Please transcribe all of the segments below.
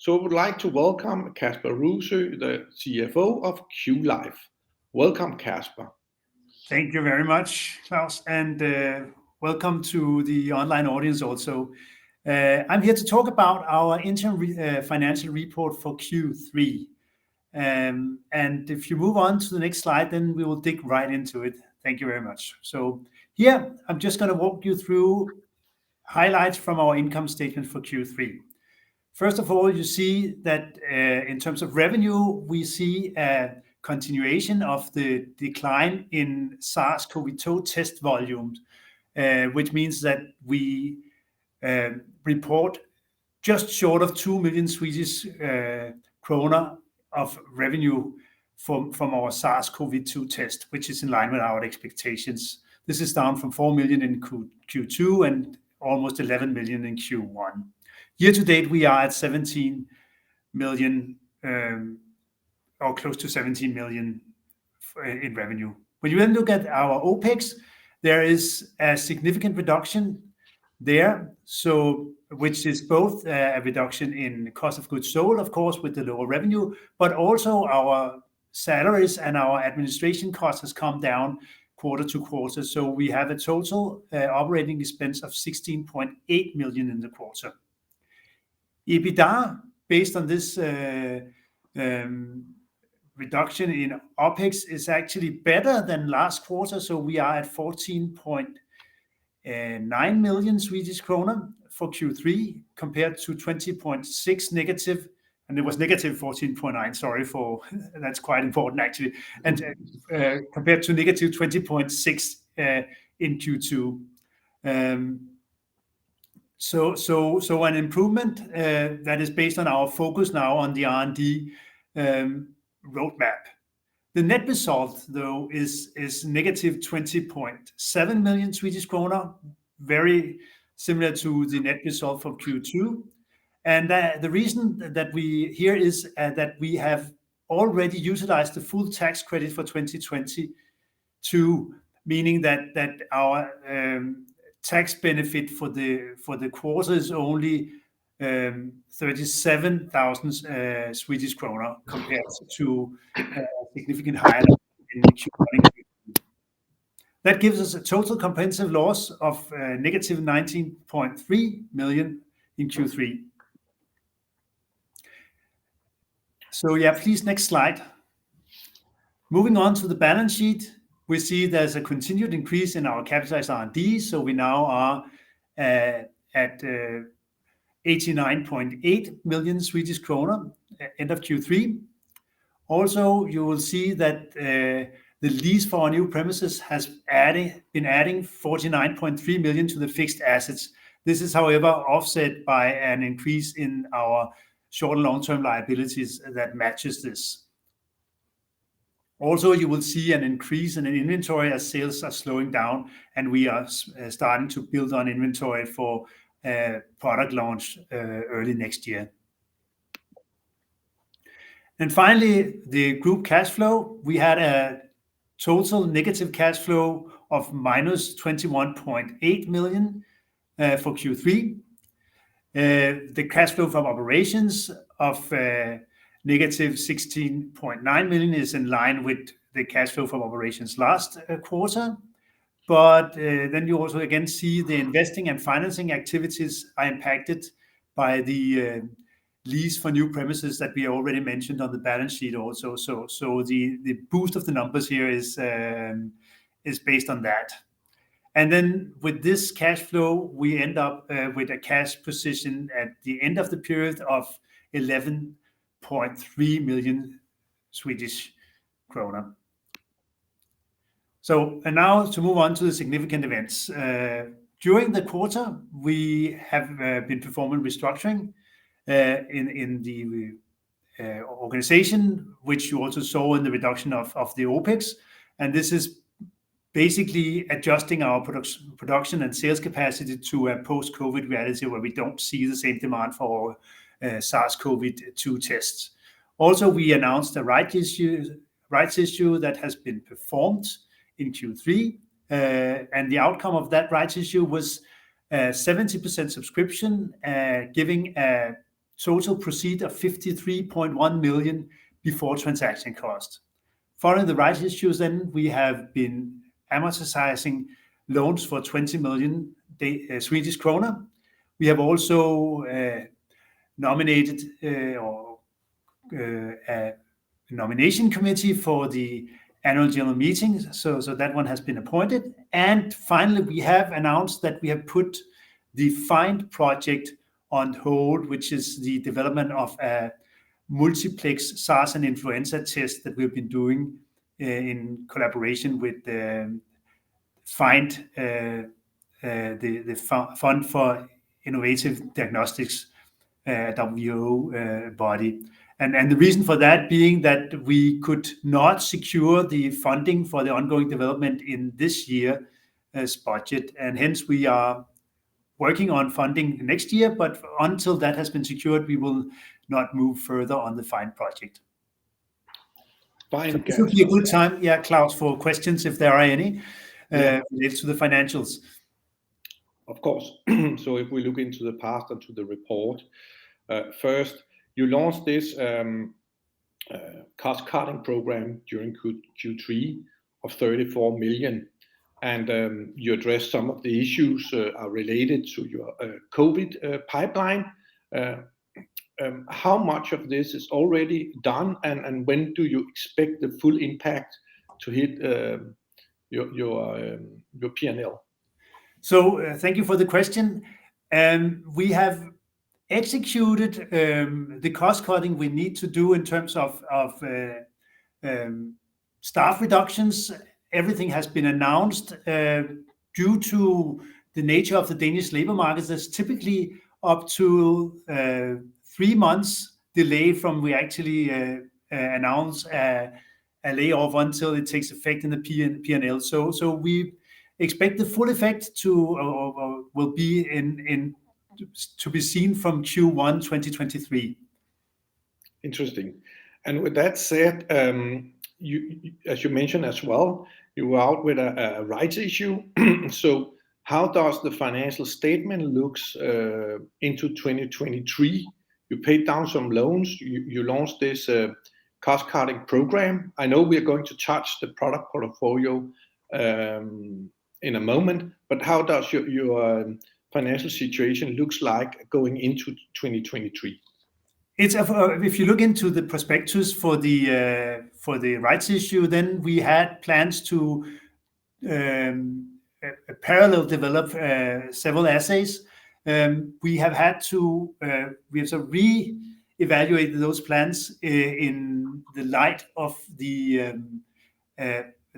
So I would like to welcome Kasper Rusø, the CFO of Qlife. Welcome, Kasper. Thank you very much, Claus, and welcome to the online audience also. I'm here to talk about our interim financial report for Q3. And if you move on to the next slide, then we will dig right into it. Thank you very much. So here, I'm just going to walk you through highlights from our income statement for Q3. First of all, you see that in terms of revenue, we see a continuation of the decline in SARS-CoV-2 test volumes, which means that we report just short of 2 million Swedish kroner of revenue from our SARS-CoV-2 test, which is in line with our expectations. This is down from 4 million in Q2 and almost 11 million in Q1. Year to date, we are at 17 million or close to 17 million in revenue. When you then look at our OPEX, there is a significant reduction there, so which is both a reduction in cost of goods sold, of course, with the lower revenue, but also our salaries and our administration costs has come down quarter to quarter. So we have a total operating expense of 16.8 million in the quarter. EBITDA, based on this reduction in OPEX, is actually better than last quarter. So we are at 14.9 million Swedish kroner for Q3 compared to 20.6 negative, and it was negative 14.9. Sorry for that's quite important actually, and compared to negative 20.6 in Q2. So an improvement that is based on our focus now on the R&D roadmap. The net result, though, is negative 20.7 million Swedish kroner, very similar to the net result for Q2. And the reason that we here is that we have already utilized the full tax credit for 2022, meaning that our tax benefit for the quarter is only 37,000 Swedish kroner compared to significant higher in Q1. That gives us a total comprehensive loss of negative 19.3 million in Q3. So yeah, please, next slide. Moving on to the balance sheet, we see there's a continued increase in our capitalized R&D. So we now are at 89.8 million Swedish kroner end of Q3. Also, you will see that the lease for our new premises has been adding 49.3 million to the fixed assets. This is, however, offset by an increase in our short and long-term liabilities that matches this. Also, you will see an increase in inventory as sales are slowing down, and we are starting to build on inventory for product launch early next year. And finally, the group cash flow. We had a total negative cash flow of minus 21.8 million for Q3. The cash flow from operations of negative 16.9 million is in line with the cash flow from operations last quarter. But then you also again see the investing and financing activities are impacted by the lease for new premises that we already mentioned on the balance sheet also. So the boost of the numbers here is based on that. And then with this cash flow, we end up with a cash position at the end of the period of 11.3 million Swedish krona. So, and now to move on to the significant events. During the quarter, we have been performing restructuring in the organization, which you also saw in the reduction of the OPEX. And this is basically adjusting our production and sales capacity to a post-COVID reality where we don't see the same demand for SARS-CoV-2 tests. Also, we announced a rights issue that has been performed in Q3, and the outcome of that rights issue was 70% subscription, giving a total proceed of 53.1 million before transaction cost. Following the rights issues, then we have been amortizing loans for 20 million Swedish krona. We have also nominated a nomination committee for the annual general meeting, so that one has been appointed. And finally, we have announced that we have put the FIND project on hold, which is the development of a multiplex SARS and influenza test that we've been doing in collaboration with FIND, the Fund for Innovative Diagnostics, WHO body. And the reason for that being that we could not secure the funding for the ongoing development in this year's budget, and hence we are working on funding next year, but until that has been secured, we will not move further on the FIND project. Fine. So this will be a good time, Claus, for questions if there are any related to the financials. Of course. So if we look into the past and to the report, first, you launched this cost-cutting program during Q3 of 34 million. And you addressed some of the issues are related to your COVID pipeline. How much of this is already done, and when do you expect the full impact to hit your P&L? So thank you for the question. We have executed the cost cutting we need to do in terms of staff reductions. Everything has been announced. Due to the nature of the Danish labor market, there's typically up to 3 months delay from we actually announce a layoff until it takes effect in the P&L. So we expect the full effect will be to be seen from Q1 2023. Interesting. And with that said, you, as you mentioned as well, you were out with a rights issue. So how does the financial statement looks into 2023? You paid down some loans. You launched this cost-cutting program. I know we are going to touch the product portfolio in a moment, but how does your financial situation looks like going into 2023? It's if you look into the prospectus for the rights issue, then we had plans to parallel develop several assays. We have had to re-evaluate those plans in the light of the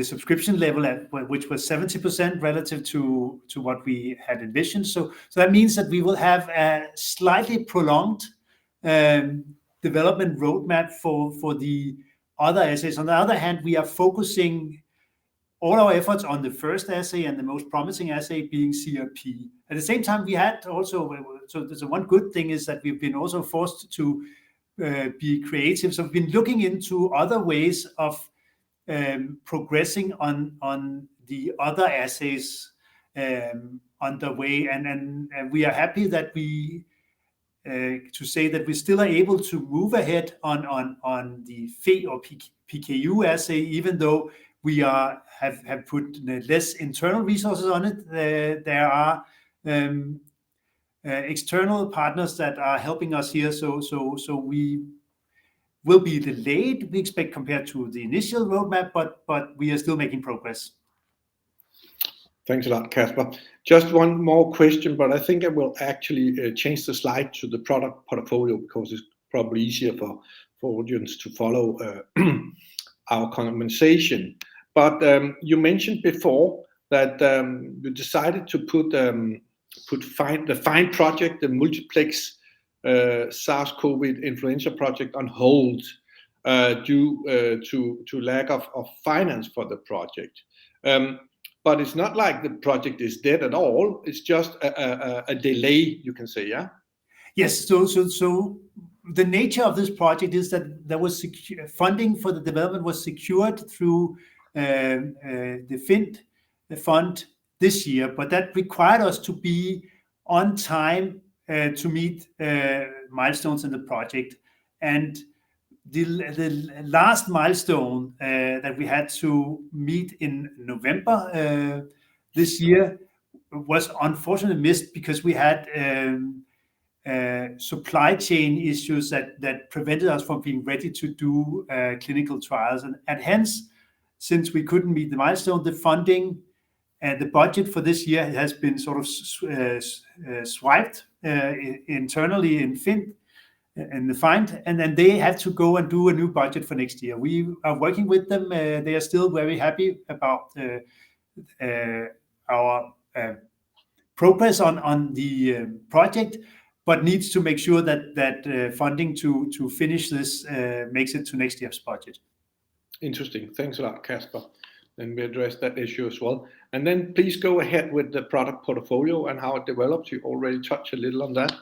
subscription level which was 70% relative to what we had envisioned. So that means that we will have a slightly prolonged development roadmap for the other assays. On the other hand, we are focusing all our efforts on the first assay and the most promising assay being CRP. At the same time, we had also, so there's one good thing is that we've been also forced to be creative. So we've been looking into other ways of progressing on the other assays underway, and we are happy that we to say that we still are able to move ahead on the FE or PKU assay, even though we have put less internal resources on it. There are external partners that are helping us here, so we will be delayed, we expect, compared to the initial roadmap, but we are still making progress. Thanks a lot, Kasper. Just one more question, but I think I will actually change the slide to the product portfolio because it's probably easier for audience to follow our conversation. But you mentioned before that you decided to put the FIND project, the multiplex SARS-CoV influenza project, on hold due to lack of finance for the project. But it's not like the project is dead at all. It's just a delay, you can say, yeah? Yes. So the nature of this project is that there was funding for the development was secured through the FIND fund this year, but that required us to be on time to meet milestones in the project. And the last milestone that we had to meet in November this year was unfortunately missed because we had supply chain issues that prevented us from being ready to do clinical trials. And hence, since we couldn't meet the milestone, the funding and the budget for this year has been sort of swiped internally in Finn and defined, and then they have to go and do a new budget for next year. We are working with them. They are still very happy about our progress on the project, but needs to make sure that funding to finish this makes it to next year's budget. Interesting. Thanks a lot, Kasper. And we addressed that issue as well. And then please go ahead with the product portfolio and how it develops. You already touched a little on that.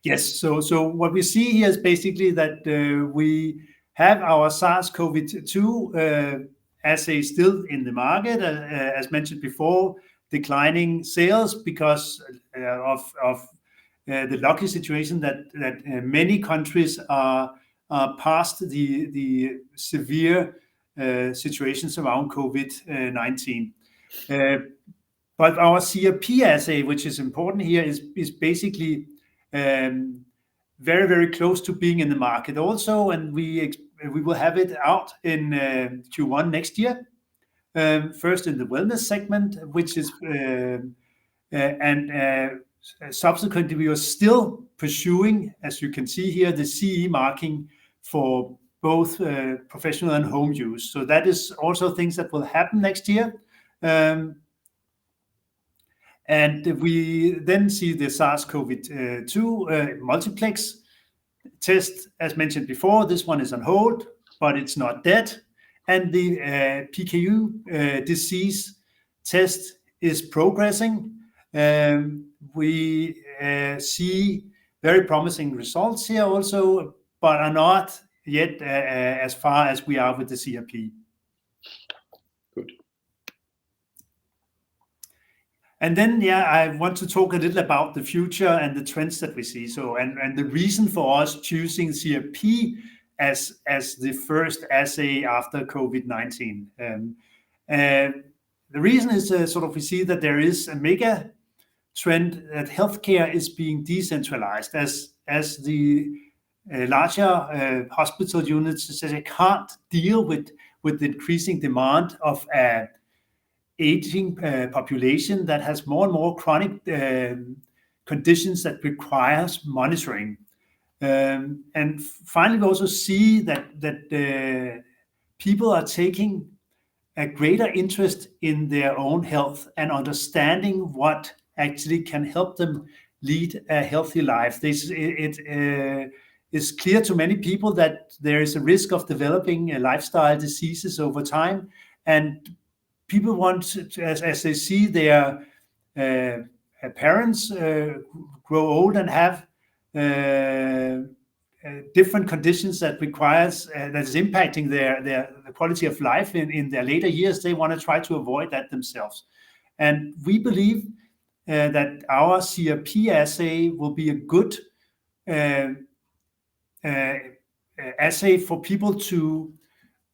Yes. So what we see here is basically that we have our SARS-CoV-2 assay still in the market, as mentioned before, declining sales because of the lucky situation that many countries are past the severe situations around COVID-19. But our CRP assay, which is important here, is basically very, very close to being in the market also, and we will have it out in Q1 next year. First in the wellness segment, which is subsequently we are still pursuing, as you can see here, the CE marking for both professional and home use. So that is also things that will happen next year. And we then see the SARS-CoV-2 multiplex test, as mentioned before. This one is on hold, but it's not dead. And the PKU disease test is progressing. We see very promising results here also, but are not yet as far as we are with the CRP. Good. And then, I want to talk a little about the future and the trends that we see. So, and the reason for us choosing CRP as the first assay after COVID-19. The reason is sort of we see that there is a mega trend that healthcare is being decentralized as the larger hospital units says they can't deal with the increasing demand of aging population that has more and more chronic conditions that requires monitoring. And finally, we also see that people are taking a greater interest in their own health and understanding what actually can help them lead a healthy life. It is clear to many people that there is a risk of developing lifestyle diseases over time, and people want to, as they see their parents grow old and have different conditions that requires that is impacting the quality of life in their later years, they want to try to avoid that themselves. And we believe that our CRP assay will be a good assay for people to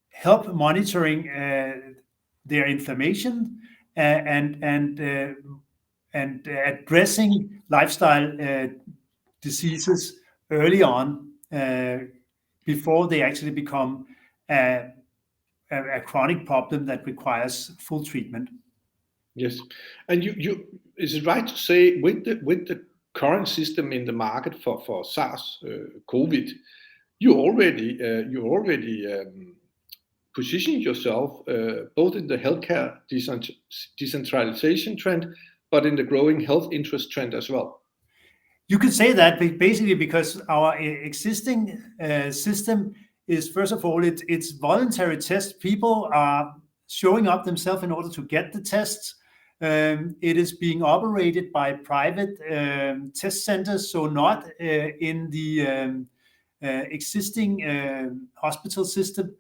help monitoring their inflammation and addressing lifestyle diseases early on before they actually become a chronic problem that requires full treatment. Yes, and you is it right to say with the current system in the market for SARS COVID, you already positioned yourself both in the healthcare decentralization trend, but in the growing health interest trend as well? You could say that basically because our existing system is, first of all, it's voluntary test. People are showing up themselves in order to get the tests. It is being operated by private test centers, so not in the existing hospital system.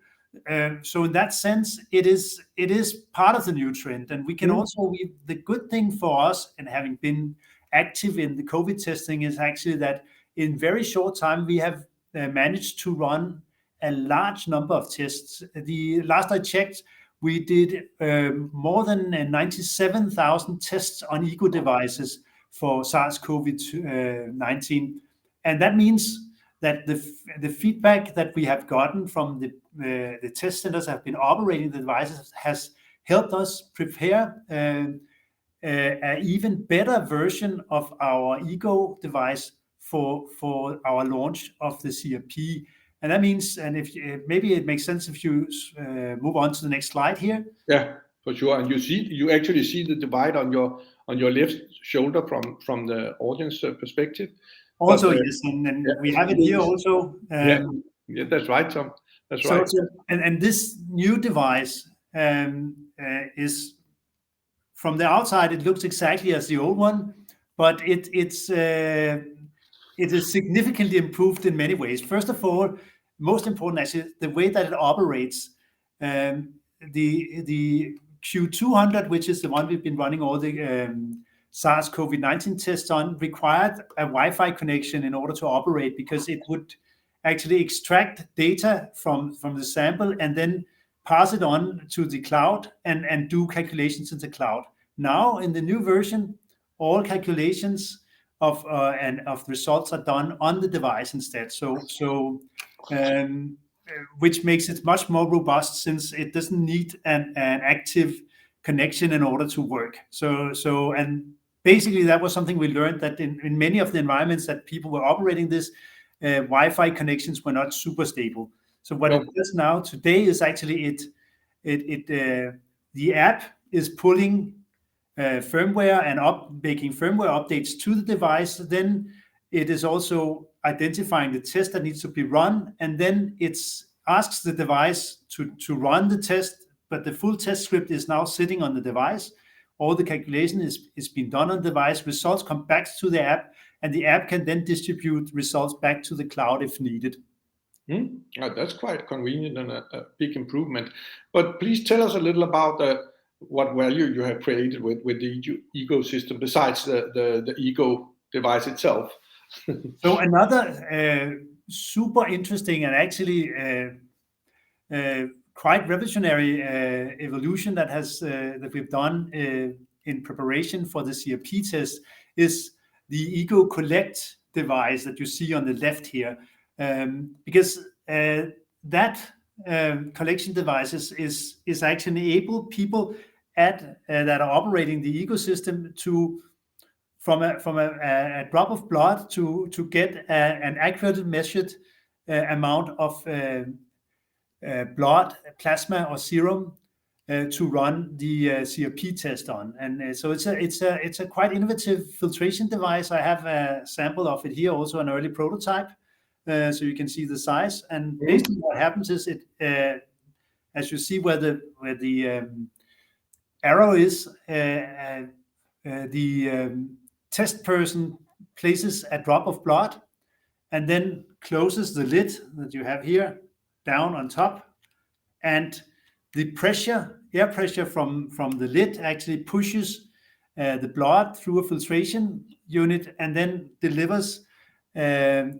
So in that sense, it is part of the new trend, and we can also. The good thing for us, and having been active in the COVID testing, is actually that in very short time, we have managed to run a large number of tests. The last I checked, we did more than 97,000 tests on Ego devices for SARS-CoV-19. And that means that the feedback that we have gotten from the test centers that have been operating the devices has helped us prepare an even better version of our Ego device for our launch of the CRP. And that means, and if maybe it makes sense if you move on to the next slide here. Yeah, for sure. And you actually see the divide on your left shoulder from the audience perspective. Also, yes, and we have it here also. Yeah, that's right, Tom. That's right. And this new device is, from the outside, it looks exactly as the old one, but it is significantly improved in many ways. First of all, most important actually, the way that it operates. The Q200, which is the one we've been running all the SARS-CoV-19 tests on, required a Wi-Fi connection in order to operate, because it would actually extract data from the sample and then pass it on to the cloud and do calculations in the cloud. Now, in the new version, all calculations of results are done on the device instead. Which makes it much more robust, since it doesn't need an active connection in order to work. And basically that was something we learned, that in many of the environments that people were operating this, Wi-Fi connections were not super stable. So what it does now today is actually the app is pulling firmware and making firmware updates to the device. Then it is also identifying the test that needs to be run, and then it asks the device to run the test, but the full test script is now sitting on the device. All the calculation is being done on the device. Results come back to the app, and the app can then distribute results back to the cloud if needed. That's quite convenient and a big improvement. But please tell us a little about what value you have created with the ecosystem besides the Ego device itself. So another super interesting and actually quite revolutionary evolution that we've done in preparation for the CRP test is the Ego Collect device that you see on the left here, because that collection devices is actually enable people that are operating the ecosystem to from a drop of blood to get an accurately measured amount of blood, plasma, or serum to run the CRP test on. And so it's a quite innovative filtration device. I have a sample of it here, also an early prototype, so you can see the size. And basically, what happens is as you see where the arrow is, the test person places a drop of blood and then closes the lid that you have here down on top, and the air pressure from the lid actually pushes the blood through a filtration unit and then delivers 5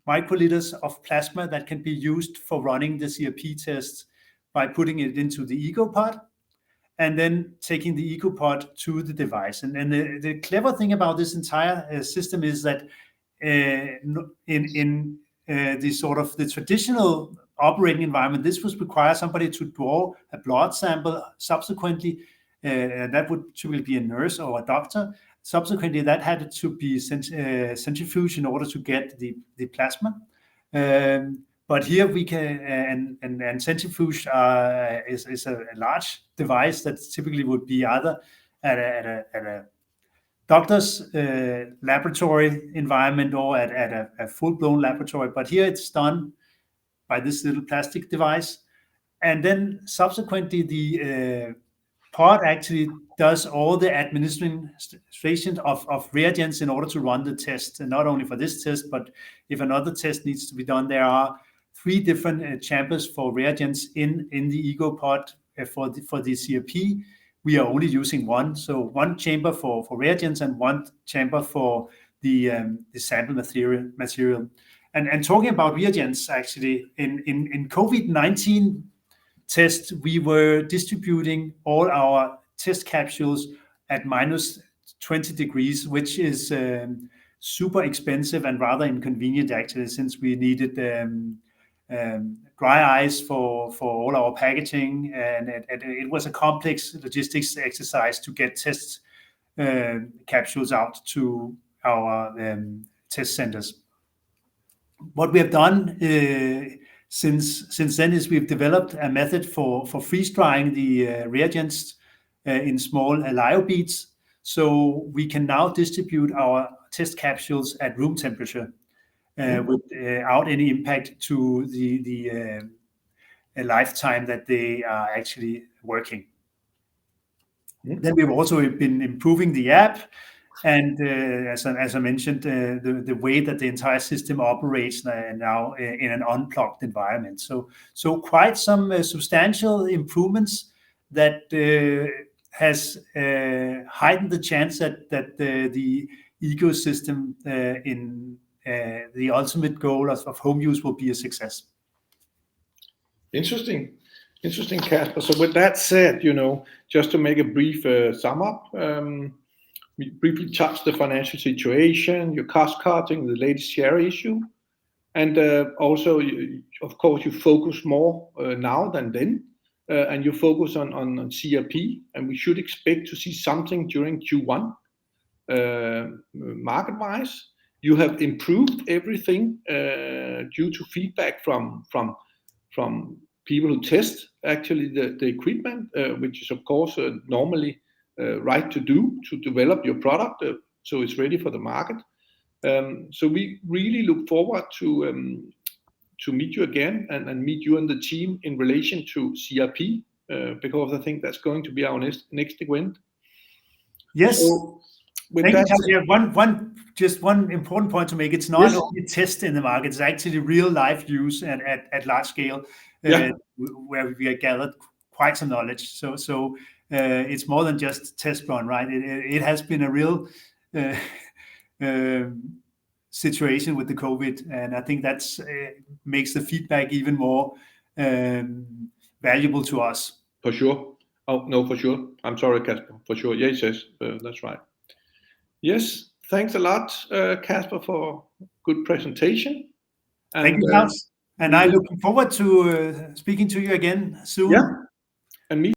microliters of plasma that can be used for running the CRP tests by putting it into the Ego pod and then taking the Ego pod to the device. And the clever thing about this entire system is that in the sort of the traditional operating environment, this would require somebody to draw a blood sample. Subsequently, that would typically be a nurse or a doctor. Subsequently, that had to be centrifuged in order to get the plasma. But here we can, and centrifuge is a large device that typically would be either at a doctor's laboratory environment or at a full-blown laboratory. But here it's done by this little plastic device. And then subsequently, the pod actually does all the administration of reagents in order to run the test. And not only for this test, but if another test needs to be done, there are 3 different chambers for reagents in the Ego pod for the CRP. We are only using one. So one chamber for reagents and one chamber for the sample material. And talking about reagents, actually, in COVID-19 test, we were distributing all our test capsules at minus 20 degrees, which is super expensive and rather inconvenient, actually, since we needed dry ice for all our packaging, and it was a complex logistics exercise to get test capsules out to our test centers. What we have done since then is we've developed a method for freeze drying the reagents in small lyo beads, so we can now distribute our test capsules at room temperature without any impact to the lifetime that they are actually working. Then we've also been improving the app, and as I mentioned, the way that the entire system operates now in an unplugged environment. So quite some substantial improvements that has heightened the chance that the ecosystem in the ultimate goal of home use will be a success. Interesting, Kasper. So with that said, just to make a brief sum up, we briefly touched the financial situation, your cost cutting, the latest share issue, and also, of course, you focus more now than then, and you focus on CRP, and we should expect to see something during Q1 market-wise. You have improved everything due to feedback from people who test actually the equipment, which is of course normally right to do to develop your product so it's ready for the market. So we really look forward to meet you again and meet you and the team in relation to CRP because I think that's going to be our next event. Yes. So with Thank that, you. One important point to make: it's not only test in the market; it's actually real life use at large scale, where we have gathered quite some knowledge. So it's more than just test run, right? It has been a real situation with the COVID, and I think that's makes the feedback even more valuable to us. For sure. Oh no, for sure. I'm sorry, Kasper. For sure. Yes, that's right. Yes, thanks a lot, Kasper, for good presentation. Thank you, Klaus. And I'm looking forward to speaking to you again soon. Yeah, and me